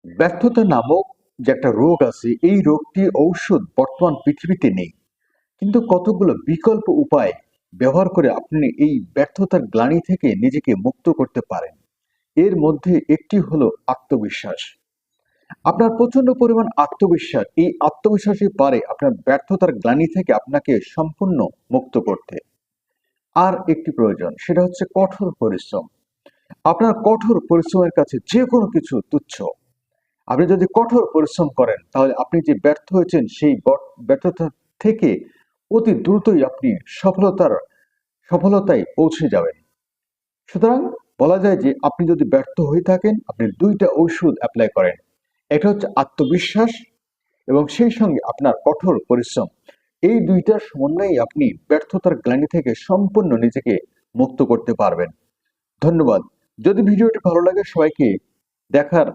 ব্যর্থতা নামক যে একটা রোগ আছে, এই রোগটি ঔষধ বর্তমান পৃথিবীতে নেই, কিন্তু কতগুলো বিকল্প উপায় ব্যবহার করে আপনি এই ব্যর্থতার গ্লানি থেকে নিজেকে মুক্ত করতে পারেন। এর মধ্যে একটি হলো আত্মবিশ্বাস। আপনার প্রচন্ড পরিমাণ আত্মবিশ্বাস, এই আত্মবিশ্বাসই পারে আপনার ব্যর্থতার গ্লানি থেকে আপনাকে সম্পূর্ণ মুক্ত করতে। আর একটি প্রয়োজন, সেটা হচ্ছে কঠোর পরিশ্রম। আপনার কঠোর পরিশ্রমের কাছে যে কোনো কিছু তুচ্ছ। আপনি যদি কঠোর পরিশ্রম করেন, তাহলে আপনি যে ব্যর্থ হয়েছেন সেই ব্যর্থতা থেকে অতি দ্রুতই আপনি সফলতায় পৌঁছে যাবেন। সুতরাং বলা যায় যে আপনি যদি ব্যর্থ হয়ে থাকেন, আপনি দুইটা ঔষধ অ্যাপ্লাই করেন। একটা হচ্ছে আত্মবিশ্বাস এবং সেই সঙ্গে আপনার কঠোর পরিশ্রম। এই দুইটার সমন্বয়ে আপনি ব্যর্থতার গ্লানি থেকে সম্পূর্ণ নিজেকে মুক্ত করতে পারবেন। ধন্যবাদ। যদি ভিডিওটি ভালো লাগে, সবাইকে দেখার